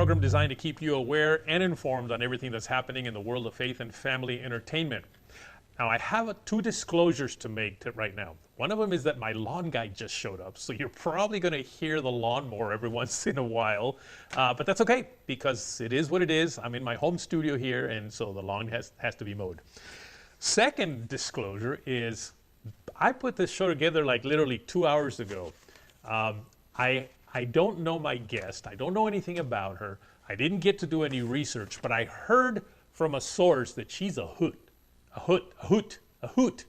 program designed to keep you aware and informed on everything that's happening in the world of faith and family entertainment. Now, I have two disclosures to make right now. One of them is that my lawn guy just showed up, so you're probably going to hear the lawnmower every once in a while. But that's okay, because it is what it is. I'm in my home studio here, and so the lawn has to be mowed. Second disclosure is I put this show together like literally 2 hours ago. I don't know my guest. I don't know anything about her. I didn't get to do any research, but I heard from a source that she's a hoot. A hoot.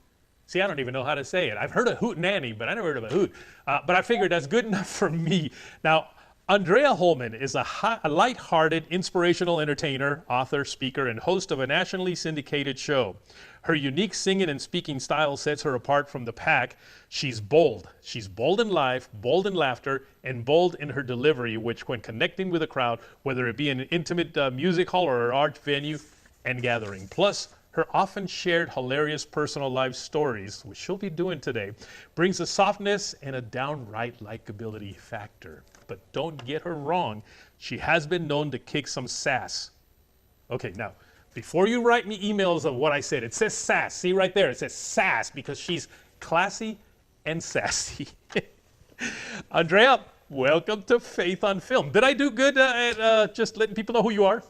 See, I don't even know how to say it. I've heard of hoot nanny, but I never heard of a hoot. But I figured that's good enough for me. Now, Andrea Holman is a light-hearted, inspirational entertainer, author, speaker, and host of a nationally syndicated show. Her unique singing and speaking style sets her apart from the pack. She's bold. She's bold in life, bold in laughter, and bold in her delivery, which when connecting with a crowd, whether it be in an intimate music hall or an art venue and gathering. Plus, her often shared hilarious personal life stories, which she'll be doing today, brings a softness and a downright likability factor. But don't get her wrong, she has been known to kick some sass. Okay, now, before you write me emails of what I said, it says SASS. See right there, it says SASS because she's classy and sassy. Andrea, welcome to Faith on Film. Did I do good at just letting people know who you are?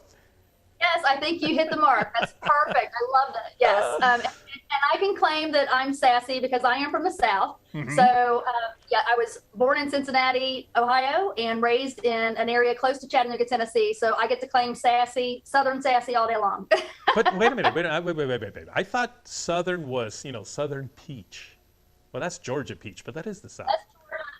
Yes, I think you hit the mark. That's perfect. I loved it. Yes. And I can claim that I'm sassy because I am from the South. Mm-hmm. So, yeah, I was born in Cincinnati, Ohio, and raised in an area close to Chattanooga, Tennessee. So I get to claim sassy, Southern sassy all day long. But wait a minute. Wait. I thought Southern was, Southern peach. Well, that's Georgia peach, but that is the South.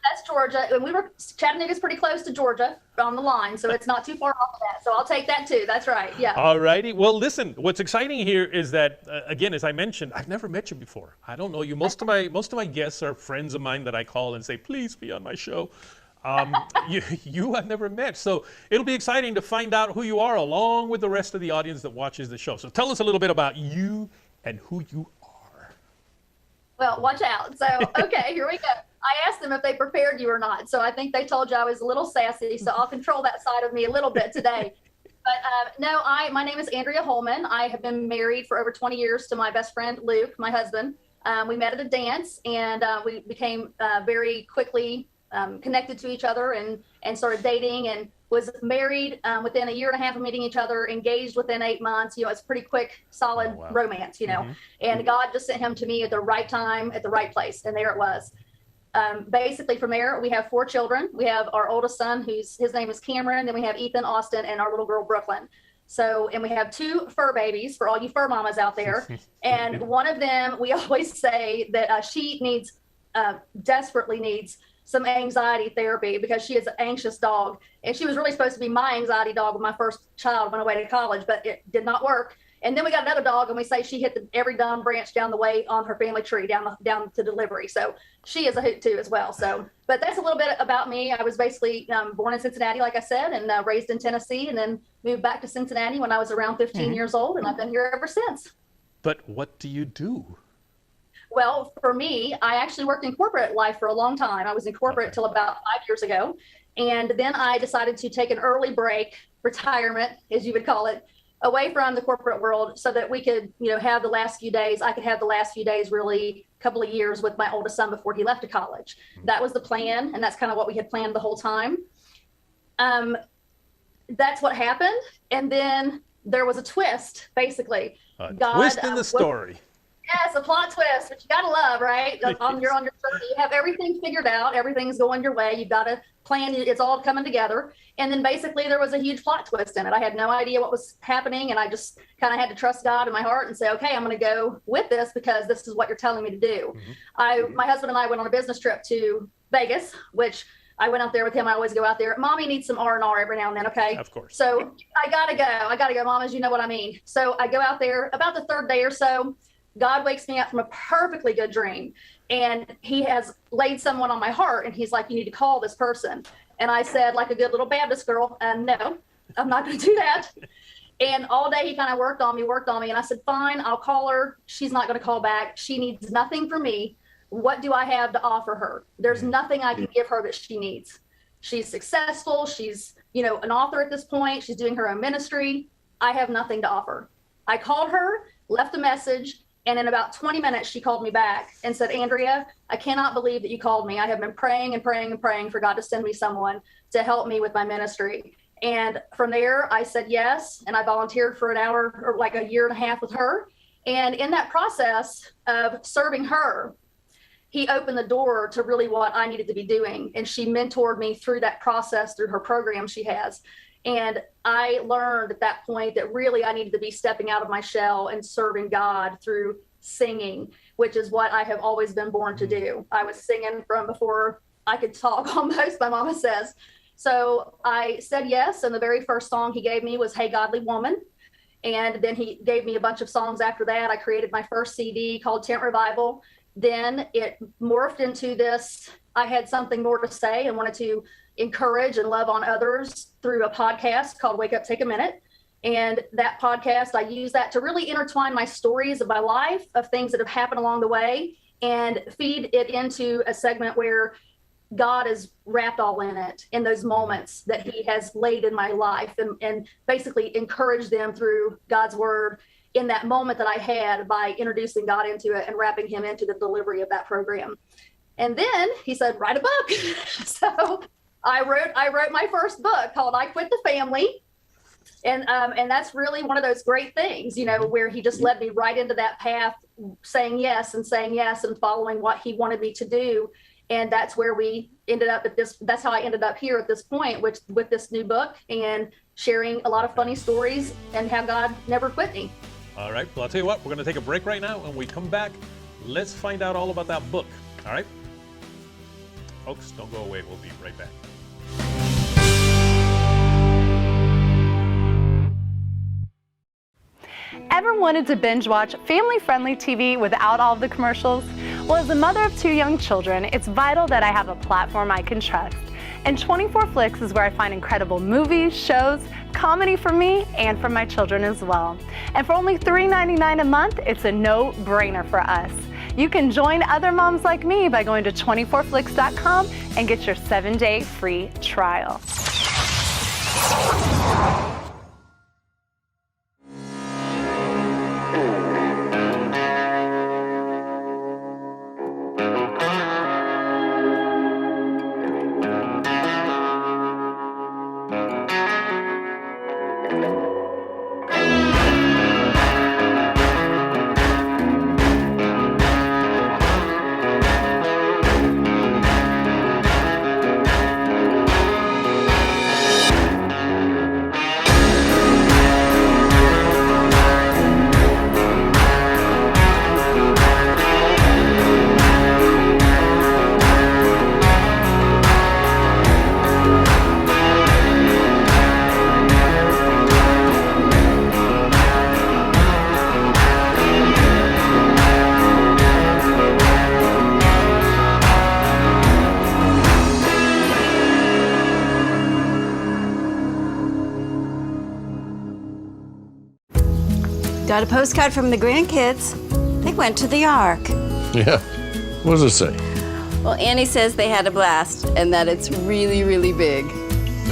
That's Georgia. And Chattanooga's pretty close to Georgia on the line, so it's not too far off of that. So I'll take that too. That's right. Yeah. All righty. Well, listen, what's exciting here is that, again, as I mentioned, I've never met you before. I don't know you. Most of my guests are friends of mine that I call and say, please be on my show. You I've never met. So it'll be exciting to find out who you are along with the rest of the audience that watches the show. So tell us a little bit about you and who you are. Well, watch out. So, okay, here we go. I asked them if they prepared you or not. So I think they told you I was a little sassy. So I'll control that side of me a little bit today. But no, my name is Andrea Holman. I have been married for over 20 years to my best friend, Luke, my husband. We met at a dance and we became very quickly connected to each other and started dating and was married within a year and a half of meeting each other, engaged within 8 months. It's pretty quick, solid romance, Mm-hmm. And God just sent him to me at the right time, at the right place. And there it was. Basically from there, we have 4 children. We have our oldest son, his name is Cameron. Then we have Ethan, Austin, and our little girl, Brooklyn. So, and we have 2 fur babies for all you fur mamas out there. And one of them, we always say that she desperately needs some anxiety therapy because she is an anxious dog. And she was really supposed to be my anxiety dog when my first child went away to college, but it did not work. And then we got another dog, and we say she hit every dumb branch down the way on her family tree down to delivery. So she is a hoot too as well. So, but that's a little bit about me. I was basically born in Cincinnati, like I said, and raised in Tennessee, and then moved back to Cincinnati when I was around 15 years old, and I've been here ever since. But what do you do? Well, for me, I actually worked in corporate life for a long time. I was in corporate till about 5 years ago, and then I decided to take an early break, retirement, as you would call it, away from the corporate world so that we could, have the last few days. I could have the last few days, really a couple of years with my oldest son before he left to college. That was the plan. And that's kind of what we had planned the whole time. That's what happened. And then there was a twist, basically. Twist in the story. Yes, a plot twist, which you gotta love, right? On your journey, you have everything figured out, everything's going your way. You've got a plan, it's all coming together. And then basically there was a huge plot twist in it. I had no idea what was happening, and I just kind of had to trust God in my heart and say, okay, I'm going to go with this because this is what you're telling me to do. My husband and I went on a business trip to Vegas, which I went out there with him. I always go out there. Mommy needs some R&R every now and then, okay? Of course. So I gotta go, mamas, you know what I mean. So I go out there about the 3rd day or so. God wakes me up from a perfectly good dream, and he has laid someone on my heart, and he's like, you need to call this person. And I said, like a good little Baptist girl, no, I'm not going to do that. And all day he kind of worked on me. And I said, fine, I'll call her. She's not going to call back. She needs nothing from me. What do I have to offer her? There's nothing I can give her that she needs. She's successful. She's, an author at this point. She's doing her own ministry. I have nothing to offer. I called her, left a message, and in about 20 minutes, she called me back and said, Andrea, I cannot believe that you called me. I have been praying and praying and praying for God to send me someone to help me with my ministry. And from there, I said yes, and I volunteered for an hour or like a year and a half with her. And in that process of serving her, he opened the door to really what I needed to be doing. And she mentored me through that process, through her program she has. And I learned at that point that really I needed to be stepping out of my shell and serving God through singing, which is what I have always been born to do. I was singing from before I could talk almost, my mama says. So I said yes. And the very first song he gave me was Hey Godly Woman. And then he gave me a bunch of songs after that. I created my first CD called Tent Revival. Then it morphed into this. I had something more to say and wanted to encourage and love on others through a podcast called Wake Up, Take a Minute. And that podcast, I use that to really intertwine my stories of my life, of things that have happened along the way, and feed it into a segment where God is wrapped all in it, in those moments that he has laid in my life, and basically encourage them through God's word in that moment that I had by introducing God into it and wrapping him into the delivery of that program. And then he said, write a book. So I wrote my first book called I Quit the Family. And that's really one of those great things, where he just led me right into that path, saying yes and following what he wanted me to do. And that's where we ended up that's how I ended up here at this point, with this new book and sharing a lot of funny stories and how God never quit me. All right. Well, I'll tell you what, we're going to take a break right now. When we come back, let's find out all about that book. All right. Folks, don't go away. We'll be right back. Ever wanted to binge watch family-friendly TV without all of the commercials? Well, as a mother of 2 young children, it's vital that I have a platform I can trust. And 24 Flicks is where I find incredible movies, shows, comedy for me and for my children as well. And for only $3.99 a month, it's a no-brainer for us. You can join other moms like me by going to 24flicks.com and get your 7-day free trial. Got a postcard from the grandkids. They went to the ARK. Yeah. What does it say? Well, Annie says they had a blast and that it's really, really big.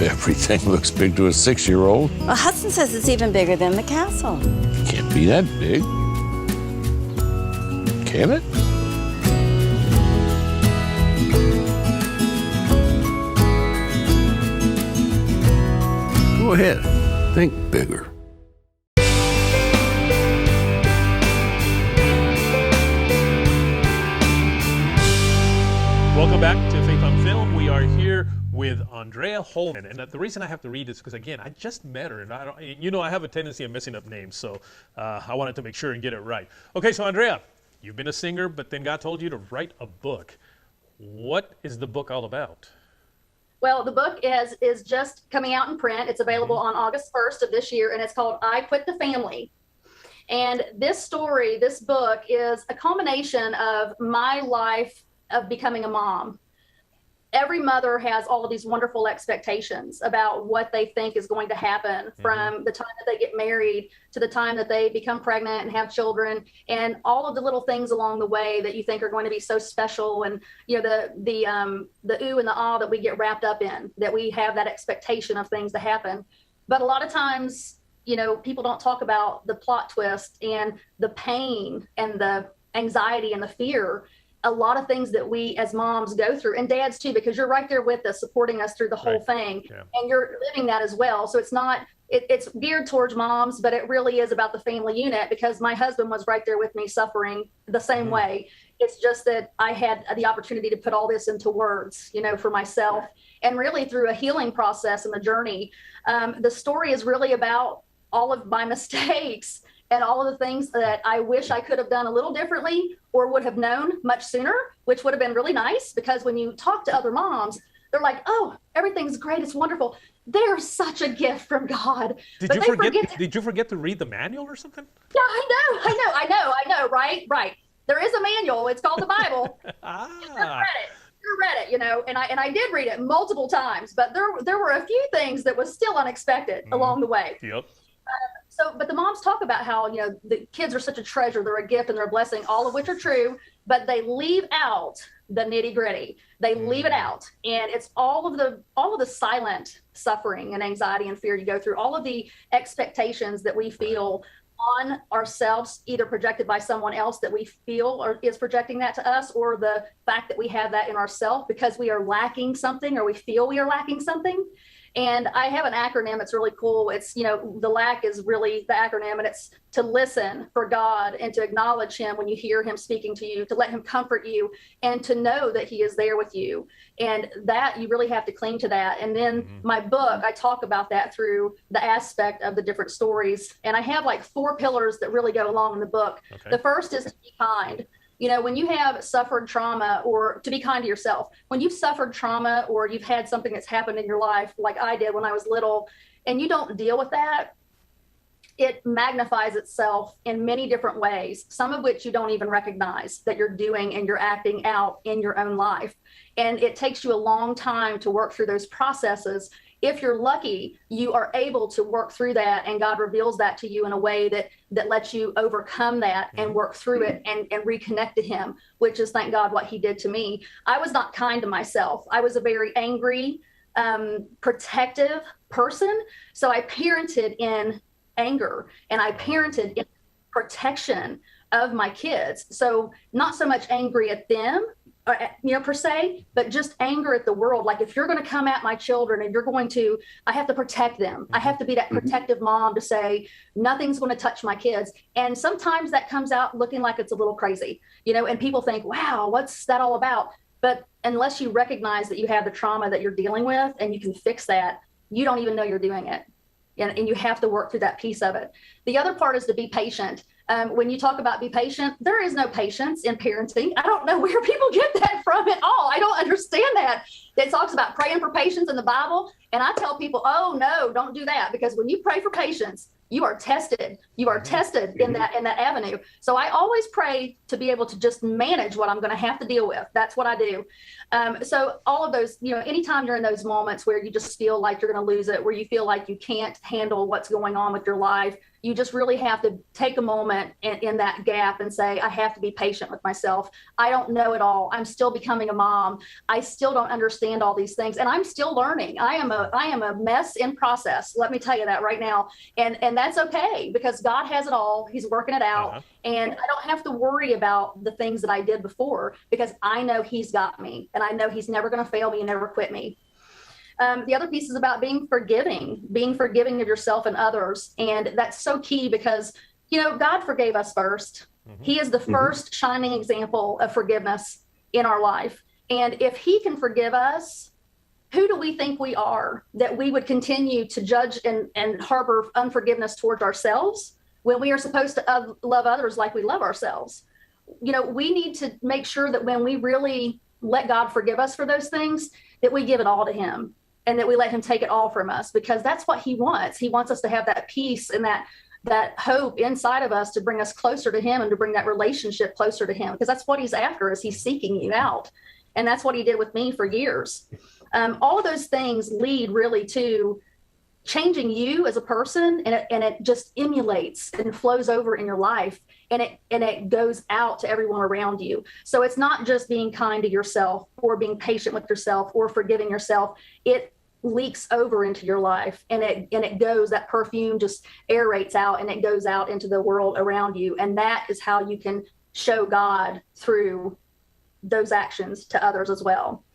Everything looks big to a 6-year-old. Well, Hudson says it's even bigger than the castle. It can't be that big. Can it? Go ahead. Think bigger. Welcome back to Faith on Film. We are here with Andrea Holman, and the reason I have to read this is because, again, I just met her, and I have a tendency of messing up names, so I wanted to make sure and get it right. Okay, so Andrea, you've been a singer, but then God told you to write a book. What is the book all about? Well, the book is just coming out in print. It's available on August 1st of this year, and it's called I Quit the Family. And this book is a culmination of my life of becoming a mom. every mother has all of these wonderful expectations about what they think is going to happen from the time that they get married to the time that they become pregnant and have children, and all of the little things along the way that you think are going to be so special, and the ooh and the ah that we get wrapped up in, that we have that expectation of things to happen. But a lot of times, people don't talk about the plot twist and the pain and the anxiety and the fear, a lot of things that we as moms go through, and dads too, because you're right there with us, supporting us through the whole thing. Yeah. And you're living that as well. So it's geared towards moms, but it really is about the family unit, because my husband was right there with me suffering the same way. It's just that I had the opportunity to put all this into words, for myself, and really through a healing process and the journey. The story is really about all of my mistakes and all of the things that I wish I could have done a little differently or would have known much sooner, which would have been really nice, because when you talk to other moms, they're like, oh, everything's great, it's wonderful. They're such a gift from God. Did you forget to read the manual or something? Yeah, I know, right. There is a manual. It's called the Bible. You read it, and I did read it multiple times, but there were a few things that was still unexpected along the way. Yep. But the moms talk about how, the kids are such a treasure, they're a gift and they're a blessing, all of which are true, but they leave out the nitty gritty. They leave it out. And it's all of the silent suffering and anxiety and fear you go through, all of the expectations that we feel on ourselves, either projected by someone else that we feel is projecting that to us, or the fact that we have that in ourselves because we are lacking something, or we feel we are lacking something. And I have an acronym. It's really cool. It's, the lack is really the acronym, and it's to listen for God and to acknowledge him when you hear him speaking to you, to let him comfort you, and to know that he is there with you. And that you really have to cling to that. And then my book, I talk about that through the aspect of the different stories. And I have like 4 pillars that really go along in the book. Okay. The first is to be kind. When you have suffered trauma, or to be kind to yourself, when you've suffered trauma or you've had something that's happened in your life, like I did when I was little, and you don't deal with that, it magnifies itself in many different ways, some of which you don't even recognize that you're doing and you're acting out in your own life. And it takes you a long time to work through those processes. If you're lucky, you are able to work through that, and God reveals that to you in a way that lets you overcome that and work through it and reconnect to him, which is, thank God, what he did to me. I was not kind to myself. I was a very angry, protective person. So I parented in anger, and I parented in protection of my kids. So not so much angry at them, per se, but just anger at the world. Like, if you're going to come at my children and I have to protect them. I have to be that protective mom to say, nothing's going to touch my kids. And sometimes that comes out looking like it's a little crazy, and people think, wow, what's that all about? But unless you recognize that you have the trauma that you're dealing with and you can fix that, you don't even know you're doing it. And you have to work through that piece of it. The other part is to be patient. When you talk about be patient, there is no patience in parenting. I don't know where people get that from at all. I don't understand that. It talks about praying for patience in the Bible. And I tell people, oh, no, don't do that. Because when you pray for patience, you are tested. You are tested in that avenue. So I always pray to be able to just manage what I'm going to have to deal with. That's what I do. So all of those, anytime you're in those moments where you just feel like you're going to lose it, where you feel like you can't handle what's going on with your life, you just really have to take a moment in that gap and say, I have to be patient with myself. I don't know it all. I'm still becoming a mom. I still don't understand all these things, and I'm still learning. I am a mess in process. Let me tell you that right now. And that's okay, because God has it all. He's working it out. And I don't have to worry about the things that I did before, because I know he's got me, and I know he's never going to fail me and never quit me. The other piece is about being forgiving of yourself and others. And that's so key, because, God forgave us first. He is the first shining example of forgiveness in our life. And if he can forgive us, who do we think we are that we would continue to judge and harbor unforgiveness towards ourselves when we are supposed to love others like we love ourselves? We need to make sure that when we really let God forgive us for those things, that we give it all to him, and that we let him take it all from us, because that's what he wants. He wants us to have that peace and that hope inside of us to bring us closer to him and to bring that relationship closer to him, because that's what he's after, is he's seeking you out. And that's what he did with me for years. All of those things lead really to changing you as a person, and it just emulates and flows over in your life, and it goes out to everyone around you. So it's not just being kind to yourself or being patient with yourself or forgiving yourself. It leaks over into your life, and it goes, that perfume just aerates out, and it goes out into the world around you. And that is how you can show God through those actions to others as well.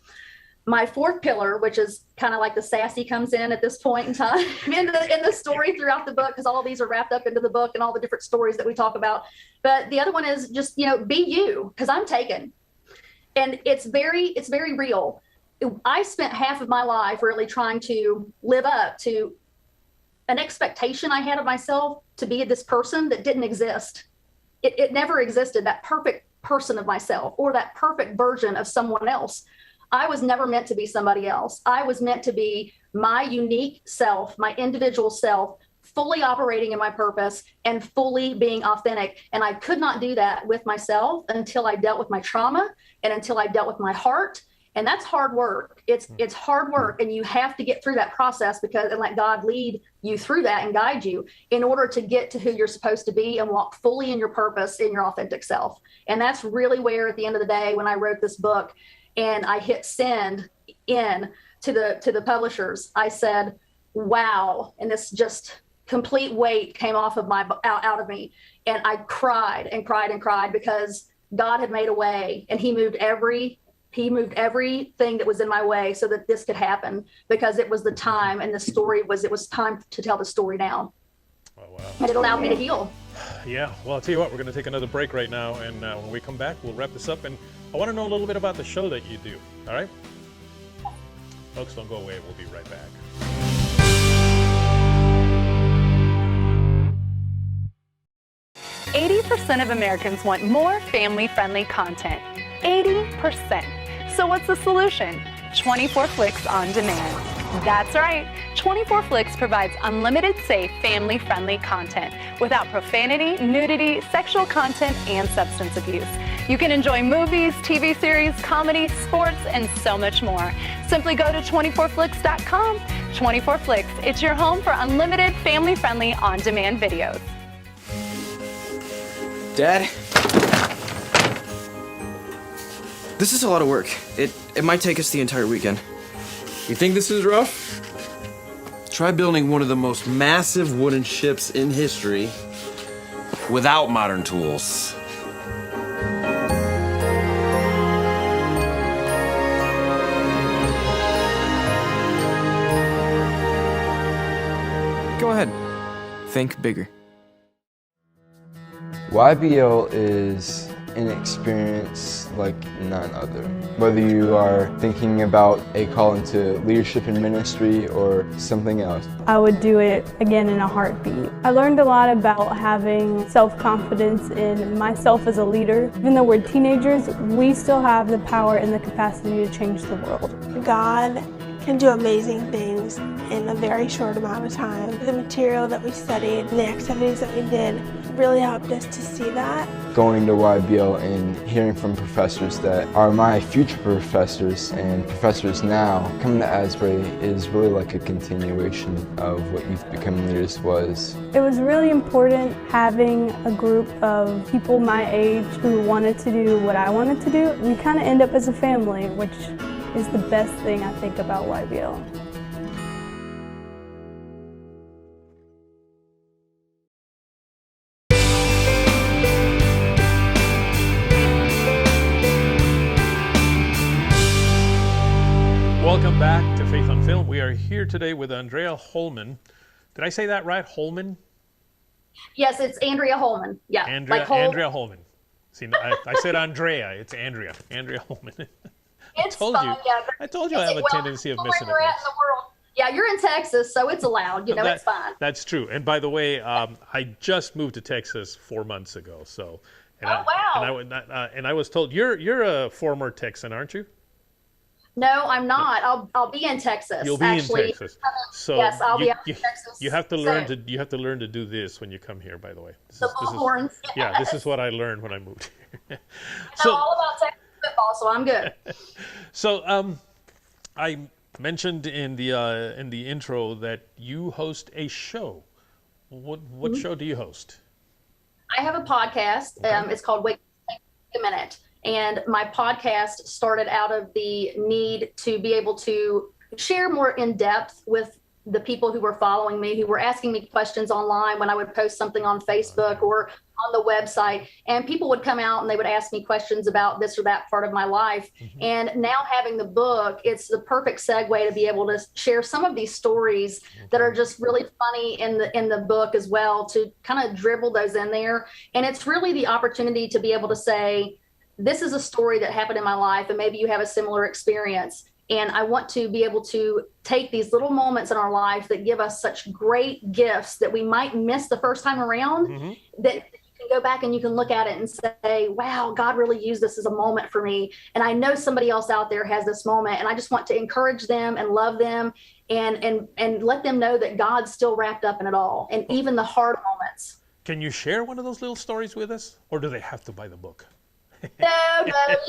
My fourth pillar, which is kind of like the sassy comes in at this point in time in the story throughout the book, because all of these are wrapped up into the book and all the different stories that we talk about. But the other one is just, be you, because I'm taken. And it's very real. I spent half of my life really trying to live up to an expectation I had of myself to be this person that didn't exist. It never existed, that perfect person of myself or that perfect version of someone else. I was never meant to be somebody else. I was meant to be my unique self, my individual self, fully operating in my purpose and fully being authentic. And I could not do that with myself until I dealt with my trauma and until I dealt with my heart. And that's hard work. It's hard work. And you have to get through that process and let God lead you through that and guide you in order to get to who you're supposed to be and walk fully in your purpose, in your authentic self. And that's really where, at the end of the day, when I wrote this book, and I hit send in to the publishers, I said, wow. And this just complete weight came off of out of me. And I cried and cried and cried, because God had made a way, and he moved everything that was in my way so that this could happen, because it was the time, and it was time to tell the story now. Oh, wow. And it allowed me to heal. Yeah, well, I'll tell you what, we're going to take another break right now, and when we come back, we'll wrap this up, and I want to know a little bit about the show that you do, all right? Folks, don't go away. We'll be right back. %80 of Americans want more family-friendly content. 80%. So what's the solution? 24 Flicks on Demand. That's right. 24 Flicks provides unlimited, safe, family-friendly content without profanity, nudity, sexual content, and substance abuse. You can enjoy movies, TV series, comedy, sports, and so much more. Simply go to 24flicks.com. 24 Flicks, it's your home for unlimited, family-friendly, on-demand videos. Dad? This is a lot of work. It might take us the entire weekend. You think this is rough? Try building one of the most massive wooden ships in history without modern tools. Go ahead. Think bigger. YBL is an experience like none other. Whether you are thinking about a call into leadership and ministry or something else. I would do it again in a heartbeat. I learned a lot about having self-confidence in myself as a leader. Even though we're teenagers, we still have the power and the capacity to change the world. God can do amazing things in a very short amount of time. The material that we studied and the activities that we did really helped us to see that. Going to YBL and hearing from professors that are my future professors and professors now, coming to Asbury is really like a continuation of what Youth Becoming Leaders was. It was really important having a group of people my age who wanted to do what I wanted to do. We kind of end up as a family, which is the best thing I think about YBL. Welcome back to Faith on Film. We are here today with Andrea Holman. Did I say that right? Holman? Yes, it's Andrea Holman. Yeah. Andrea Holman. See, I said Andrea. It's Andrea. Andrea Holman. It's fine, yeah. I told you I have a tendency of missing it. Yeah, you're in Texas, so it's allowed. It's fine. That's true. And by the way, I just moved to Texas 4 months ago. So, wow. And I was told you're a former Texan, aren't you? No, I'm not. I'll be in Texas. You'll be in Texas. So yes, I'll be in Texas. You have to learn to do this when you come here. By the way, the bullhorns. Yeah, this is what I learned when I moved here. So all about Texas football, so I'm good. So I mentioned in the intro that you host a show. What show do you host? I have a podcast. It's called Wake a Minute. And my podcast started out of the need to be able to share more in depth with the people who were following me, who were asking me questions online when I would post something on Facebook or on the website. And people would come out and they would ask me questions about this or that part of my life. And now having the book, it's the perfect segue to be able to share some of these stories that are just really funny in the book as well, to kind of dribble those in there. And it's really the opportunity to be able to say, this is a story that happened in my life, and maybe you have a similar experience. And I want to be able to take these little moments in our life that give us such great gifts that we might miss the first time around, that you can go back and you can look at it and say, wow, God really used this as a moment for me. And I know somebody else out there has this moment, and I just want to encourage them and love them and let them know that God's still wrapped up in it all, and even the hard moments. Can you share one of those little stories with us, or do they have to buy the book? No,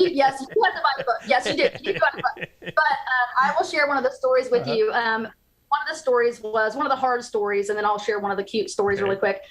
yes, you have to buy the book. Yes, you do. You do have to buy it. But I will share one of the stories with you. One of the stories was one of the hard stories, and then I'll share one of the cute stories really quick.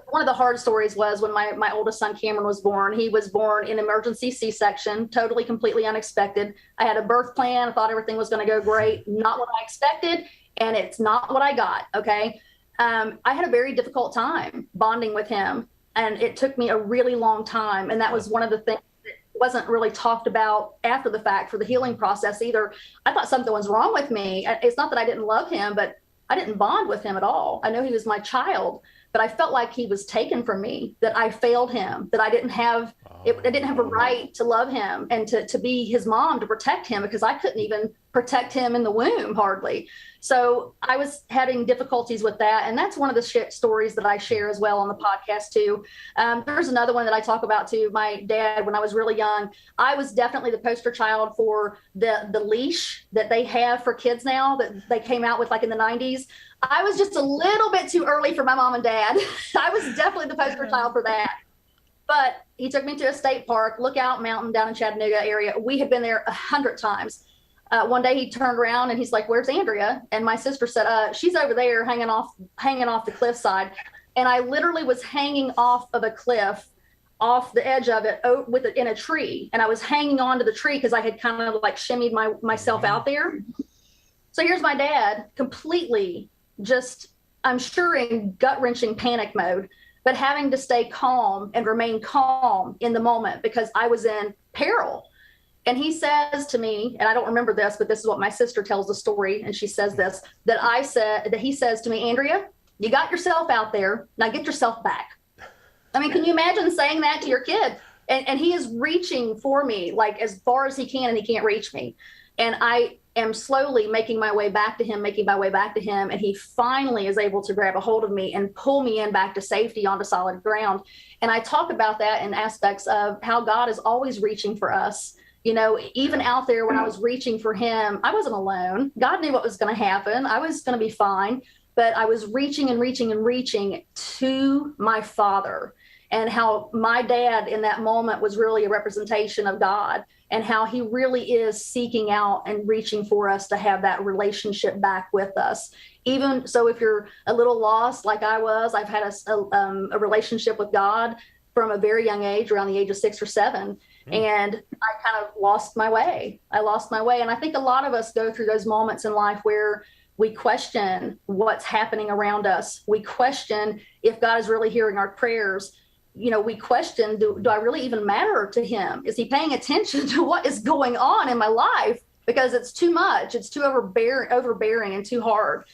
One of the hard stories was when my oldest son, Cameron, was born. He was born in emergency C-section, totally, completely unexpected. I had a birth plan. I thought everything was going to go great. Not what I expected, and it's not what I got, okay? I had a very difficult time bonding with him. And it took me a really long time. And that was one of the things that wasn't really talked about after the fact for the healing process either. I thought something was wrong with me. It's not that I didn't love him, but I didn't bond with him at all. I know he was my child, but I felt like he was taken from me, that I failed him, that I didn't have I didn't have a right to love him and to be his mom, to protect him, because I couldn't even protect him in the womb hardly. So I was having difficulties with that. And that's one of the stories that I share as well on the podcast too. There's another one that I talk about too. My dad, when I was really young, I was definitely the poster child for the leash that they have for kids now that they came out with like in the 90s. I was just a little bit too early for my mom and dad. I was definitely the poster child for that. But he took me to a state park, Lookout Mountain down in Chattanooga area. We had been there 100 times. One day he turned around and he's like, "Where's Andrea?" And my sister said, "She's over there hanging off the cliffside." And I literally was hanging off of a cliff, off the edge of it, in a tree. And I was hanging on to the tree because I had kind of like shimmied myself out there. So here's my dad, completely just, I'm sure in gut-wrenching panic mode, but having to stay calm and remain calm in the moment because I was in peril. And he says to me, and I don't remember this, but this is what my sister tells the story, and she says this, that he says to me, "Andrea, you got yourself out there, now get yourself back." I mean, can you imagine saying that to your kid? And he is reaching for me like as far as he can, and he can't reach me. And I am slowly making my way back to him, and he finally is able to grab a hold of me and pull me in back to safety onto solid ground. And I talk about that in aspects of how God is always reaching for us. You know, even out there when I was reaching for him, I wasn't alone. God knew what was going to happen. I was going to be fine. But I was reaching and reaching and reaching to my Father, and how my dad in that moment was really a representation of God, and how he really is seeking out and reaching for us to have that relationship back with us. Even so, if you're a little lost like I was, I've had a relationship with God from a very young age, around the age of 6 or 7. And I kind of lost my way. And I think a lot of us go through those moments in life where we question what's happening around us. We question if God is really hearing our prayers. You know, we question, do I really even matter to him? Is he paying attention to what is going on in my life? Because it's too much. It's too overbearing and too hard.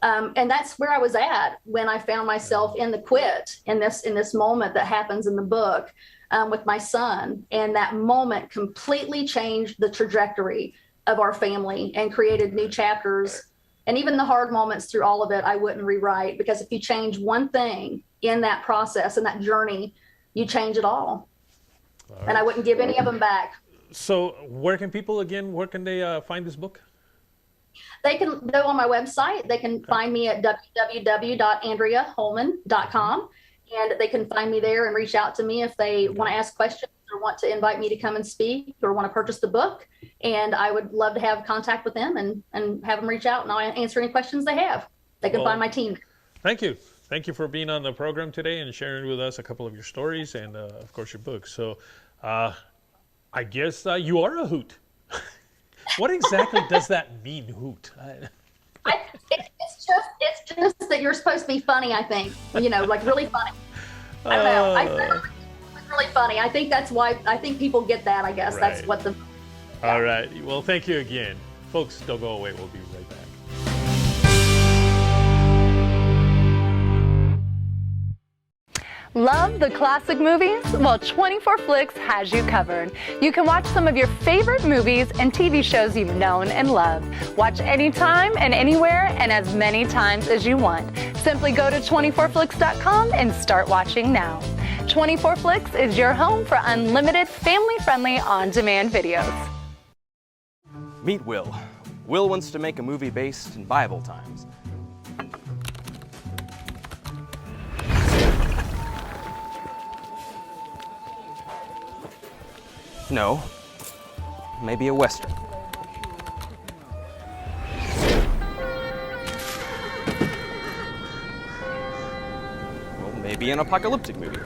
And that's where I was at when I found myself in the quit, in this moment that happens in the book. With my son, and that moment completely changed the trajectory of our family and created new chapters. And even the hard moments through all of it, I wouldn't rewrite, because if you change one thing in that process and that journey, you change it all. Right. And I wouldn't give any of them back. So where can they find this book? They can go on my website. They can find me at www.andreaholman.com. And they can find me there and reach out to me if they want to ask questions or want to invite me to come and speak or want to purchase the book. And I would love to have contact with them and have them reach out, and I'll answer any questions they have. They can find my team. Thank you. Thank you for being on the program today and sharing with us a couple of your stories and, of course, your books. So I guess you are a hoot. What exactly does that mean, hoot? It's just that you're supposed to be funny, I think. You know, like really funny. I don't know. I it's really funny. I think that's why, I think people get that, I guess. Right. That's what the... Yeah. All right. Well, thank you again. Folks, don't go away. We'll be right back. Love the classic movies? Well, 24 Flicks has you covered. You can watch some of your favorite movies and TV shows you've known and loved. Watch anytime and anywhere and as many times as you want. Simply go to 24flix.com and start watching now. 24 Flicks is your home for unlimited, family-friendly, on-demand videos. Meet Will. Will wants to make a movie based in Bible times. No, maybe a Western. Well, maybe an apocalyptic movie.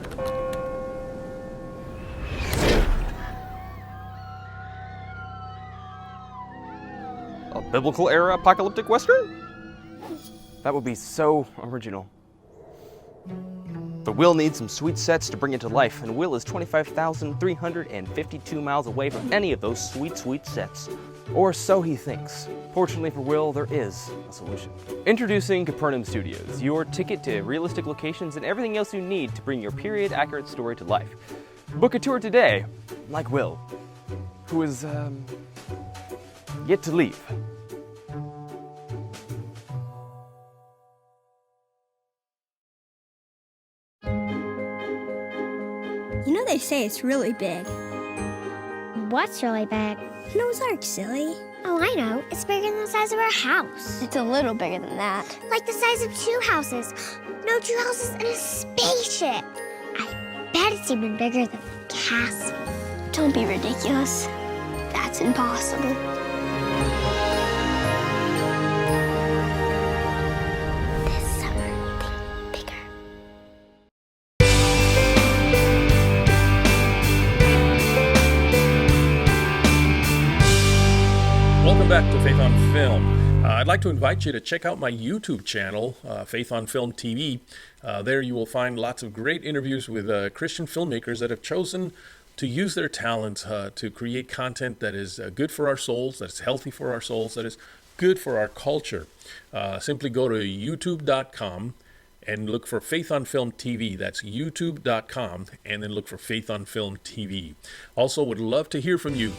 A biblical era apocalyptic Western? That would be so original. But Will needs some sweet sets to bring it to life, and Will is 25,352 miles away from any of those sweet, sweet sets. Or so he thinks. Fortunately for Will, there is a solution. Introducing CAPERNAUM Studios, your ticket to realistic locations and everything else you need to bring your period-accurate story to life. Book a tour today, like Will, who is, yet to leave. You know they say it's really big. What's really big? Noah's Ark, silly. Oh, I know. It's bigger than the size of our house. It's a little bigger than that. Like the size of 2 houses. No, 2 houses and a spaceship. I bet it's even bigger than the castle. Don't be ridiculous. That's impossible. This summer, think bigger. Welcome back to Faith on Film. I'd like to invite you to check out my YouTube channel, Faith on Film TV. There you will find lots of great interviews with Christian filmmakers that have chosen to use their talent to create content that is good for our souls, that is healthy for our souls, that is good for our culture. Simply go to youtube.com and look for Faith on Film TV. That's youtube.com, and then look for Faith on Film TV. Also, would love to hear from you.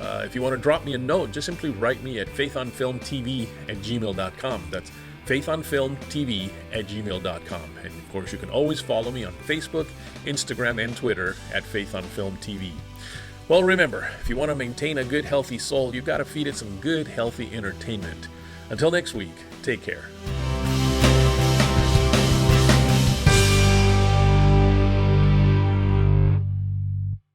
If you want to drop me a note, just simply write me at faithonfilmtv@gmail.com. That's faithonfilmtv@gmail.com. And of course, you can always follow me on Facebook, Instagram, and Twitter at Faith on Film TV. Well, remember, if you want to maintain a good, healthy soul, you've got to feed it some good, healthy entertainment. Until next week, take care.